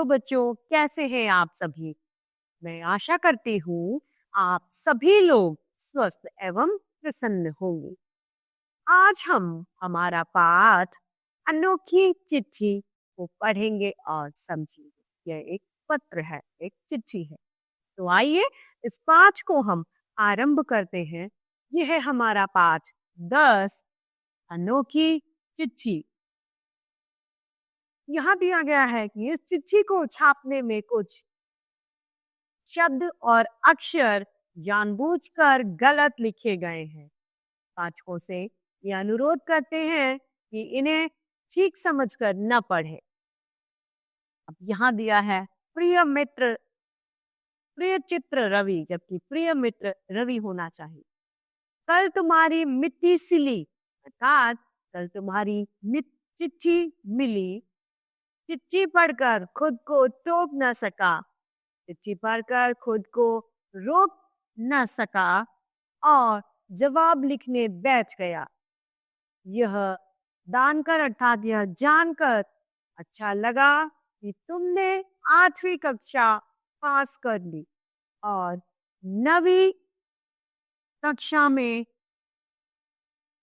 Hello बच्चों, कैसे हैं आप सभी। मैं आशा करती हूँ आप सभी लोग स्वस्थ एवं प्रसन्न होंगे। आज हम हमारा पाठ अनोखी चिट्ठी को पढ़ेंगे और समझेंगे। यह एक पत्र है, एक चिट्ठी है। तो आइए इस पाठ को हम आरंभ करते हैं। यह है हमारा पाठ 10 अनोखी चिट्ठी। यहाँ दिया गया है कि इस चिट्ठी को छापने में कुछ शब्द और अक्षर जानबूझकर गलत लिखे गए हैं। पाठकों से ये अनुरोध करते हैं कि इन्हें ठीक समझकर न पढ़े। अब यहाँ दिया है प्रिय मित्र, प्रिय चित्र रवि, जबकि प्रिय मित्र रवि होना चाहिए। कल तुम्हारी मिट्टी सिली, अर्थात कल तुम्हारी चिट्ठी मिली। चिट्ठी पढ़कर खुद को टोक न सका, चिट्ठी पढ़कर खुद को रोक न सका और जवाब लिखने बैठ गया। यह जानकर, अर्थात यह जानकर अच्छा लगा कि तुमने 8वीं कक्षा पास कर ली और 9वीं कक्षा में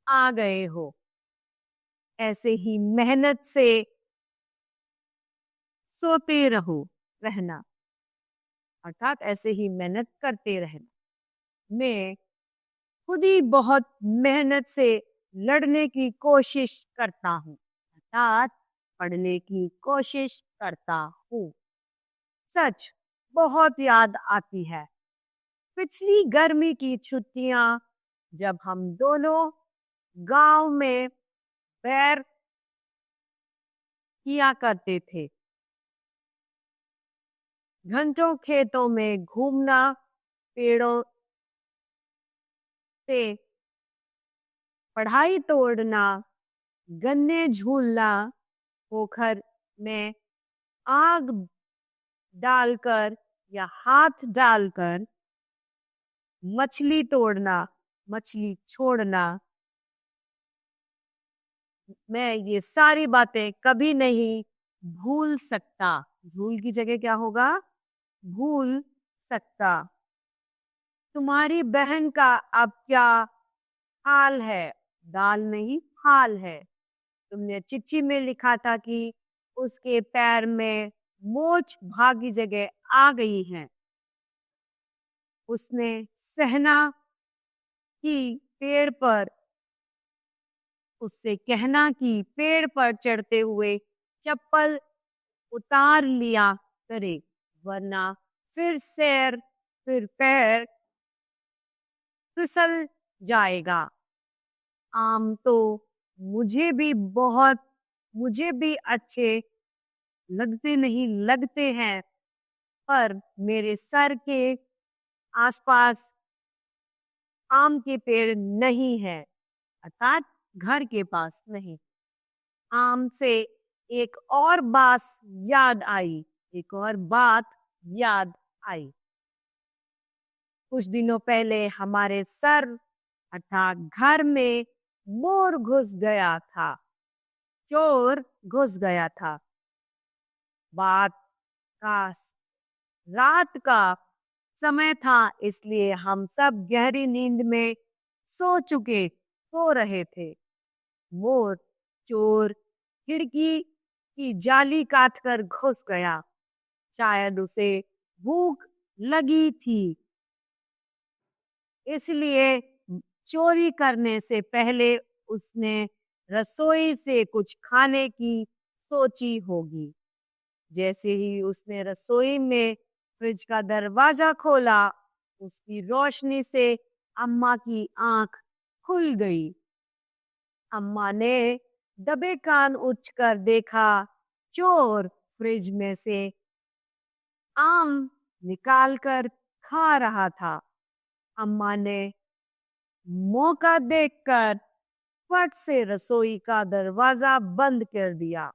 आ गए हो। ऐसे ही मेहनत से सोते रहना, अर्थात ऐसे ही मेहनत करते रहना। मैं खुद ही बहुत मेहनत से लड़ने की कोशिश करता हूँ, अर्थात पढ़ने की कोशिश करता हूँ। सच बहुत याद आती है पिछली गर्मी की छुट्टियां, जब हम दोनों गांव में बैर किया करते थे। घंटों खेतों में घूमना, पेड़ों से पढ़ाई तोड़ना, गन्ने झूलना, पोखर में आग डालकर या हाथ डालकर मछली तोड़ना, मछली छोड़ना। मैं ये सारी बातें कभी नहीं भूल सकता। भूल की जगह क्या होगा? भूल सकता। तुम्हारी बहन का अब क्या हाल है? दाल नहीं, हाल है। तुमने चिट्ठी में लिखा था कि उसके पैर में मोच भागी जगह आ गई है। उसने सहना कि पेड़ पर, उससे कहना कि पेड़ पर चढ़ते हुए चप्पल उतार लिया करे, वरना फिर पैर फिसल जाएगा। आम तो मुझे भी अच्छे लगते हैं, पर मेरे सर के आसपास आम के पेड़ नहीं है, अर्थात घर के पास नहीं। आम से एक और बात याद आई। कुछ दिनों पहले हमारे सर, अर्थात घर में मोर घुस गया था, चोर घुस गया था। बात का रात का समय था, इसलिए हम सब गहरी नींद में सो रहे थे। मोर चोर खिड़की की जाली काटकर घुस गया। शायद उसे भूख लगी थी, इसलिए चोरी करने से पहले उसने रसोई से कुछ खाने की सोची होगी। जैसे ही उसने रसोई में फ्रिज का दरवाजा खोला, उसकी रोशनी से अम्मा की आंख खुल गई। अम्मा ने दबे कान उठकर देखा, चोर फ्रिज में से आम निकालकर खा रहा था। अम्मा ने मौका देखकर फट से रसोई का दरवाजा बंद कर दिया।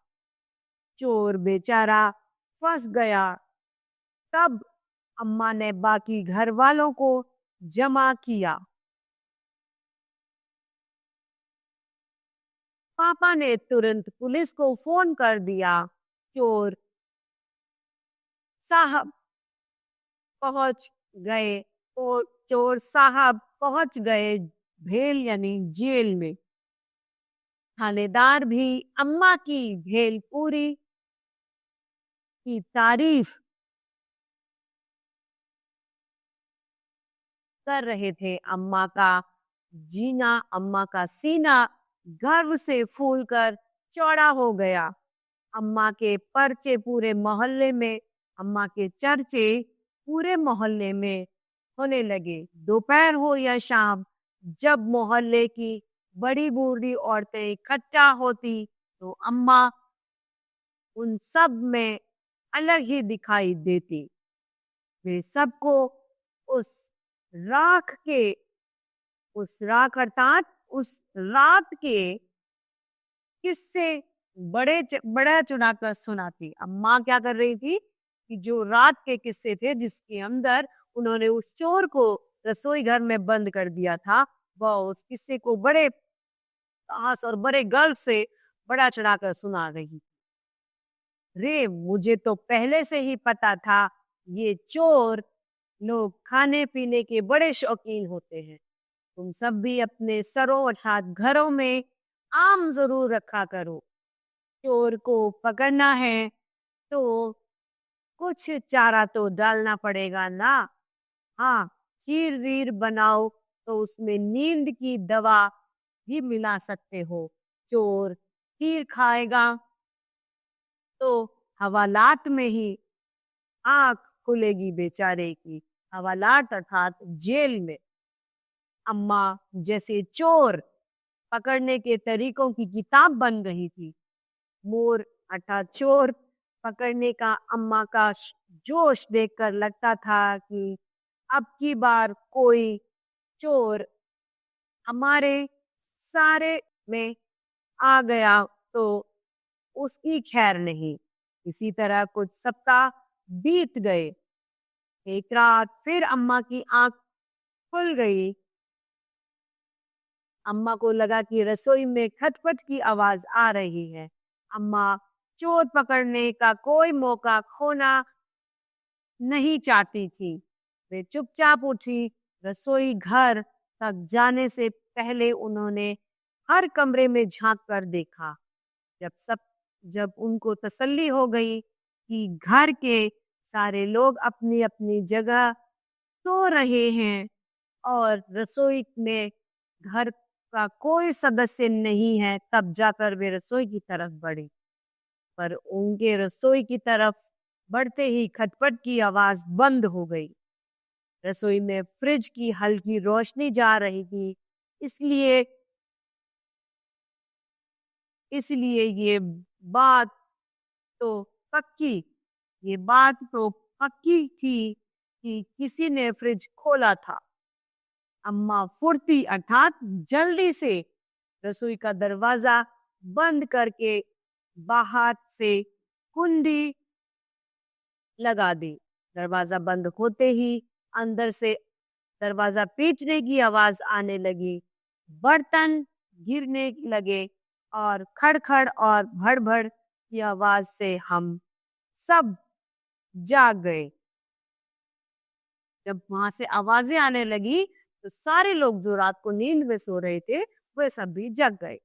चोर बेचारा फंस गया। तब अम्मा ने बाकी घर वालों को जमा किया। पापा ने तुरंत पुलिस को फोन कर दिया। चोर साहब पहुंच गए और चोर साहब पहुंच गए भेल यानी जेल में। थानेदार भी अम्मा की भेलपूरी की तारीफ कर रहे थे। अम्मा का सीना गर्व से फूलकर चौड़ा हो गया। अम्मा के पर्चे पूरे मोहल्ले में अम्मा के चर्चे पूरे मोहल्ले में होने लगे। दोपहर हो या शाम, जब मोहल्ले की बड़ी बूढ़ी औरतें इकट्ठा होती तो अम्मा उन सब में अलग ही दिखाई देती। वे सबको उस राख अर्थात उस रात के किस्से बड़ा चुनाकर सुनाती। अम्मा क्या कर रही थी कि जो रात के किस्से थे जिसके अंदर उन्होंने उस चोर को रसोई घर में बंद कर दिया था, वह उस किस्से को बड़े साहस और बड़े गर्व से बड़ा चढ़ाकर सुना रही थी। रे, मुझे तो पहले से ही पता था ये चोर लोग खाने पीने के बड़े शौकीन होते हैं। तुम सब भी अपने सरों अर्थात घरों में आम जरूर रखा करो। चोर को पकड़ना है तो कुछ चारा तो डालना पड़ेगा ना। हाँ, खीर वीर बनाओ तो उसमें नींद की दवा भी मिला सकते हो। चोर खीर खाएगा तो हवालात में ही आंख खुलेगी बेचारे की। हवालात अर्थात जेल में। अम्मा जैसे चोर पकड़ने के तरीकों की किताब बन रही थी। मोर अर्थात चोर पकड़ने का अम्मा का जोश देखकर लगता था कि अब की बार कोई चोर हमारे सारे में आ गया तो उसकी खैर नहीं। इसी तरह कुछ सप्ताह बीत गए। एक रात फिर अम्मा की आंख खुल गई। अम्मा को लगा कि रसोई में खटपट की आवाज आ रही है। अम्मा चोर पकड़ने का कोई मौका खोना नहीं चाहती थी। वे चुपचाप उठी। रसोई घर तक जाने से पहले उन्होंने हर कमरे में झांक कर देखा। जब उनको तसल्ली हो गई कि घर के सारे लोग अपनी अपनी जगह सो रहे हैं और रसोई में घर का कोई सदस्य नहीं है, तब जाकर वे रसोई की तरफ बढ़े। पर उनके रसोई की तरफ बढ़ते ही खटपट की आवाज बंद हो गई। रसोई में फ्रिज की हल्की रोशनी जा रही थी। इसलिए इसलिए बात तो पक्की ये बात तो पक्की थी कि किसी ने फ्रिज खोला था। अम्मा फुर्ती अर्थात जल्दी से रसोई का दरवाजा बंद करके बाहर से कुंडी लगा दी। दरवाजा बंद होते ही अंदर से दरवाजा पीटने की आवाज आने लगी। बर्तन गिरने लगे और खड़खड़ और भड़बड़ की आवाज से हम सब जाग गए। जब वहां से आवाजें आने लगी तो सारे लोग जो रात को नींद में सो रहे थे वे सब भी जग गए।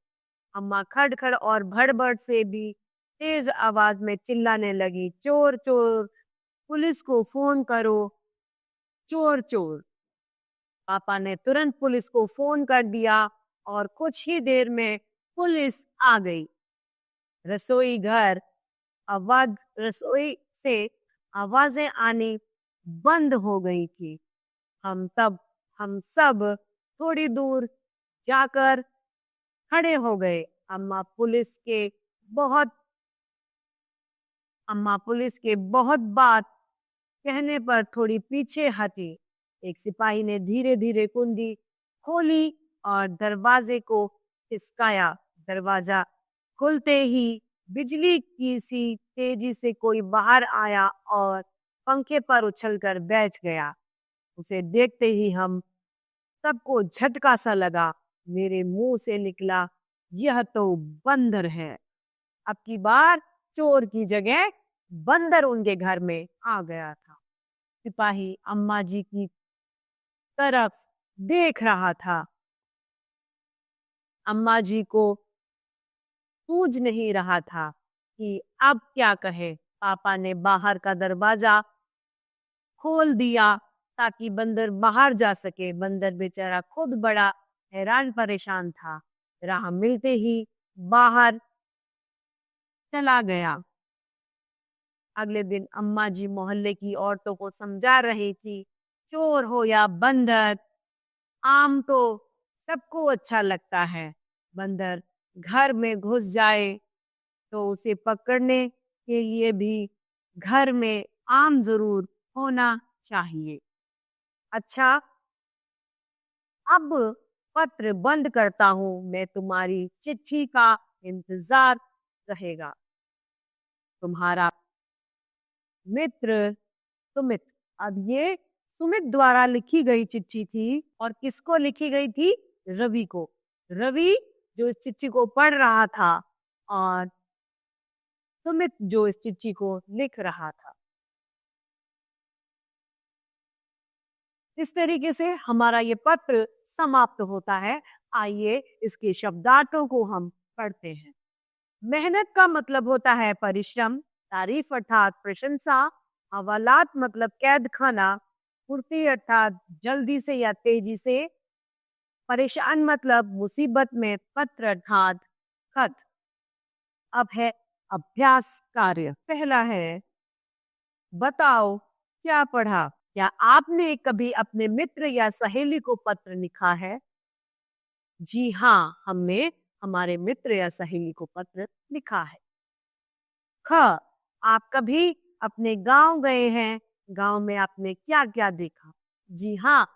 अम्मा खड़खड़ और भड़बड़ से भी तेज आवाज में चिल्लाने लगी, चोर चोर, पुलिस को फोन करो, चोर चोर। पापा ने तुरंत पुलिस को फोन कर दिया और कुछ ही देर में पुलिस आ गई। रसोई से आवाजें आनी बंद हो गई थी। हम सब थोड़ी दूर जाकर खड़े हो गए। अम्मा पुलिस के बहुत बात कहने पर थोड़ी पीछे हटी। एक सिपाही ने धीरे धीरे कुंडी खोली और दरवाजे को खिसकाया। दरवाजा खुलते ही बिजली की सी तेजी से कोई बाहर आया और पंखे पर उछलकर बैठ गया। उसे देखते ही हम सबको झटका सा लगा। मेरे मुंह से निकला, यह तो बंदर है। अब की बार चोर की जगह बंदर उनके घर में आ गया था। सिपाही अम्मा जी की तरफ देख रहा था। अम्मा जी को सूझ नहीं रहा था कि अब क्या कहे। पापा ने बाहर का दरवाजा खोल दिया ताकि बंदर बाहर जा सके। बंदर बेचारा खुद बड़ा हैरान परेशान था। राह मिलते ही बाहर चला गया। अगले दिन अम्मा जी मोहल्ले की औरतों को समझा रही थी, चोर हो या बंदर, आम तो सबको अच्छा लगता है। बंदर घर में घुस जाए तो उसे पकड़ने के लिए भी घर में आम जरूर होना चाहिए। अच्छा, अब पत्र बंद करता हूँ, मैं तुम्हारी चिट्ठी का इंतजार रहेगा। तुम्हारा मित्र सुमित। अब ये सुमित द्वारा लिखी गई चिट्ठी थी और किसको लिखी गई थी? रवि को। रवि जो इस चिट्ठी को पढ़ रहा था और सुमित जो इस चिट्ठी को लिख रहा था। इस तरीके से हमारा ये पत्र समाप्त होता है। आइए इसके शब्दार्थों को हम पढ़ते हैं। मेहनत का मतलब होता है परिश्रम, तारीफ अर्थात प्रशंसा, हवालात मतलब कैद खाना, फुर्ती अर्थात जल्दी से या तेजी से, परेशान मतलब मुसीबत में पत्र अर्थात खत। अब है अभ्यास कार्य। पहला है, बताओ क्या पढ़ा। क्या आपने कभी अपने मित्र या सहेली को पत्र लिखा है? जी हाँ, हमने हमारे मित्र या सहेली को पत्र लिखा है। ख, आप कभी अपने गांव गए हैं? गांव में आपने क्या क्या देखा? जी हाँ,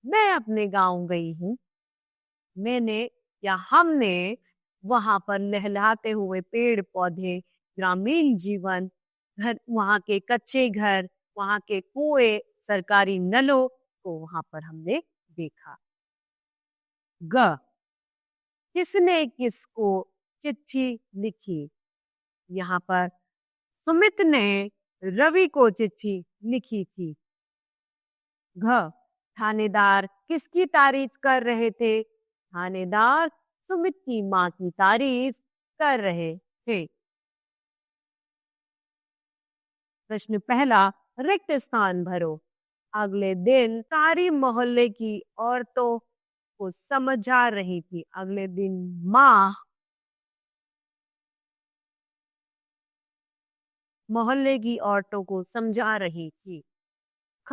मैं अपने गांव गई हूँ। मैंने या हमने वहां पर लहलहाते हुए पेड़ पौधे, ग्रामीण जीवन, घर, वहां के कच्चे घर, वहां के कुएं, सरकारी नलों को वहां पर हमने देखा। ग, किसने किसको चिट्ठी लिखी? यहाँ पर सुमित ने रवि को चिट्ठी लिखी थी। घ, थानेदार किसकी तारीफ कर रहे थे? थानेदार सुमित की माँ की तारीफ कर रहे थे। प्रश्न पहला, रिक्त स्थान भरो। अगले दिन सारी मोहल्ले की औरतों को समझा रही थी। अगले दिन माँ मोहल्ले की औरतों को समझा रही थी। ख,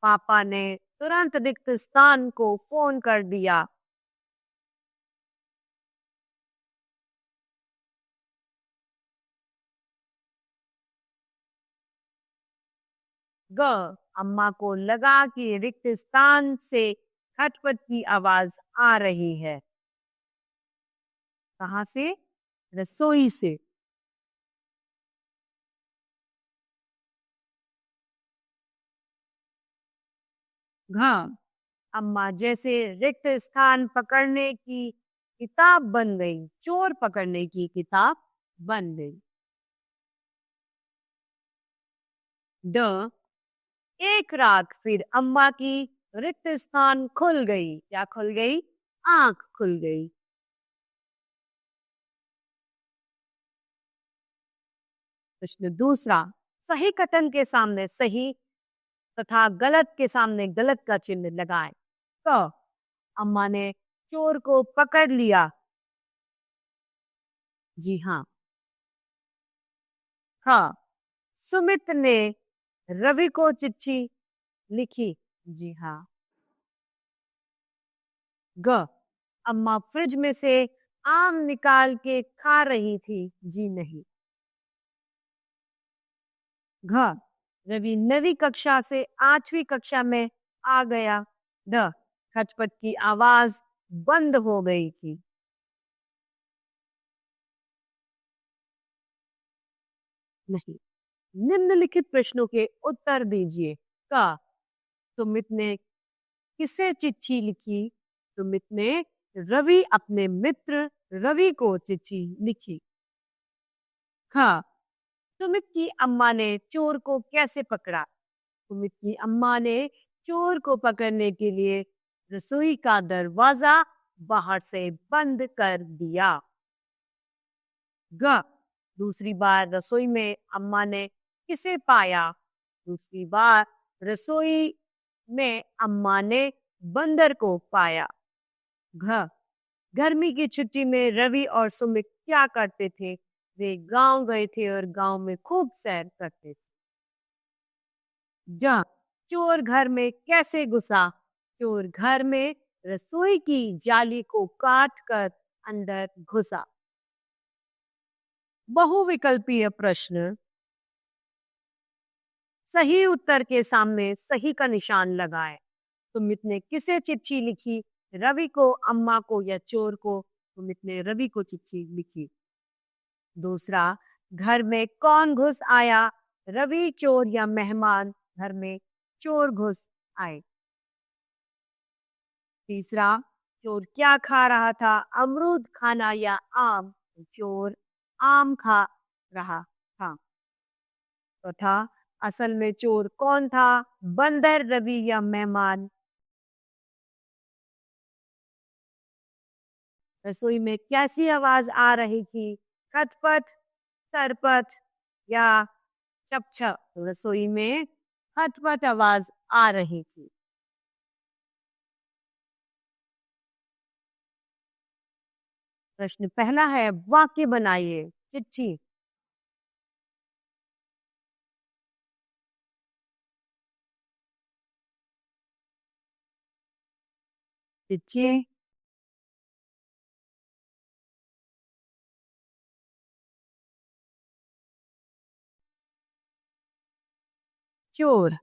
पापा ने तुरंत रिक्त स्थान को फोन कर दिया। ग, अम्मा को लगा कि रिक्त स्थान से खटपट की आवाज आ रही है। कहाँ से? रसोई से। घ, अम्मा जैसे रिक्त स्थान पकड़ने की किताब बन गई, चोर पकड़ने की किताब बन गई। ड, एक रात फिर अम्मा की रिक्त स्थान खुल गई। क्या खुल गई? आंख खुल गई। प्रश्न दूसरा, सही कथन के सामने सही तथा गलत के सामने गलत का चिन्ह लगाएं। क, अम्मा ने चोर को पकड़ लिया। जी हाँ। हाँ, सुमित ने रवि को चिट्ठी लिखी। जी हाँ। ग, अम्मा फ्रिज में से आम निकाल के खा रही थी। जी नहीं। घ, रवि नवी कक्षा से 8वीं कक्षा में आ गया। द, खटपट की आवाज बंद हो गई थी। नहीं। निम्नलिखित प्रश्नों के उत्तर दीजिए। का, सुमित ने किसे चिट्ठी लिखी? सुमित ने रवि अपने मित्र रवि को चिट्ठी लिखी। हाँ, सुमित की अम्मा ने चोर को कैसे पकड़ा? सुमित की अम्मा ने चोर को पकड़ने के लिए रसोई का दरवाजा बाहर से बंद कर दिया। ग दूसरी बार रसोई में अम्मा ने किसे पाया? दूसरी बार रसोई में अम्मा ने बंदर को पाया। घ गर्मी की छुट्टी में रवि और सुमित क्या करते थे? वे गांव गए थे और गांव में खूब सैर करते थे। ज चोर घर में कैसे घुसा? चोर घर में रसोई की जाली को काट कर अंदर घुसा। बहुविकल्पीय प्रश्न, सही उत्तर के सामने सही का निशान लगाएं। सुमित ने किसे चिट्ठी लिखी? रवि को, अम्मा को या चोर को? सुमित ने रवि को चिट्ठी लिखी। दूसरा, घर में कौन घुस आया? रवि, चोर या मेहमान? घर में चोर घुस आए। तीसरा, चोर क्या खा रहा था? अमरूद खाना या आम? चोर आम खा रहा था। चौथा, असल में चोर कौन था? बंदर, रवि या मेहमान? रसोई में कैसी आवाज आ रही थी? खटपट, सरपट या छप छप? रसोई में खटपट आवाज आ रही थी। प्रश्न पहला है, वाक्य बनाइए। चिट्ठी। चिट्ठी। चोर।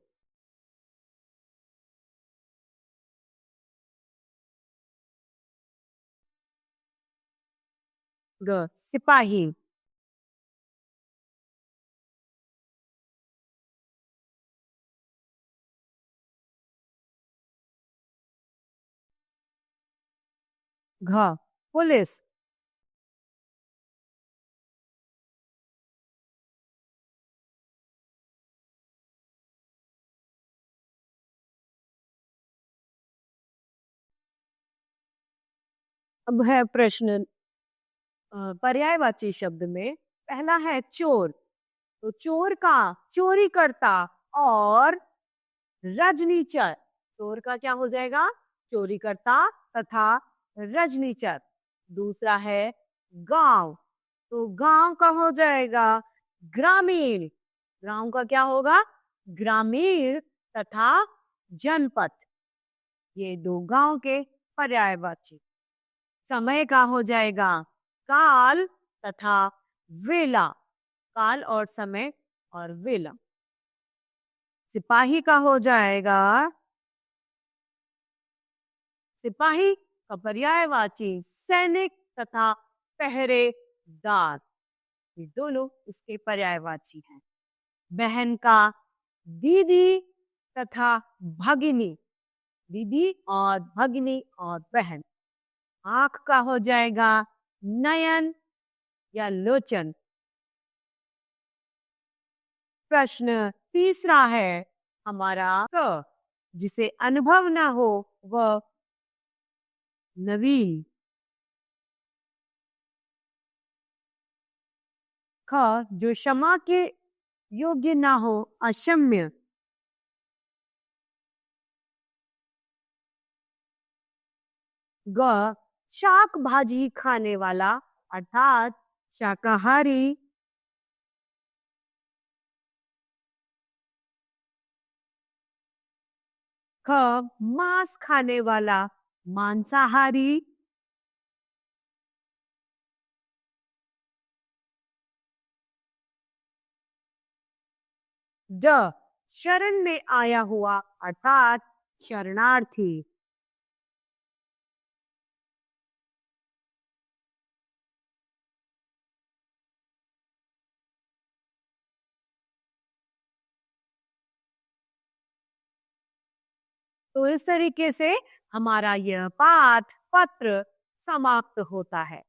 ग सिपाही। घ पुलिस। अब है प्रश्न पर्यायवाची शब्द में। पहला है चोर, तो चोर का चोरी करता और रजनीचर। चोर का क्या हो जाएगा? चोरी करता तथा रजनीचर। दूसरा है गांव, तो गांव का हो जाएगा ग्रामीण। गांव का क्या होगा? ग्रामीण तथा जनपद। ये दो गांव के पर्यायवाची। समय का हो जाएगा काल तथा वेला। काल और समय और वेला। सिपाही का हो जाएगा, सिपाही का पर्यायवाची सैनिक तथा पहरेदार। ये दोनों इसके पर्यायवाची हैं। बहन का दीदी तथा भगिनी। दीदी और भगिनी और बहन। आंख का हो जाएगा नयन या लोचन। प्रश्न तीसरा है हमारा क, जिसे अनुभव ना हो वह नवीन। ख, जो क्षमा के योग्य ना हो अक्षम्य। ग, शाक भाजी खाने वाला अर्थात शाकाहारी। ख, मांस खाने वाला मांसाहारी। ड, शरण में आया हुआ अर्थात शरणार्थी। तो इस तरीके से हमारा यह पाठ पत्र समाप्त होता है।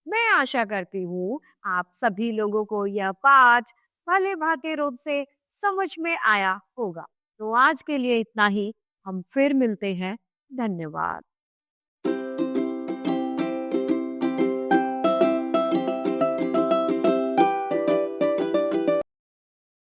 मैं आशा करती हूँ आप सभी लोगों को यह पाठ भले भांति रूप से समझ में आया होगा। तो आज के लिए इतना ही। हम फिर मिलते हैं। धन्यवाद।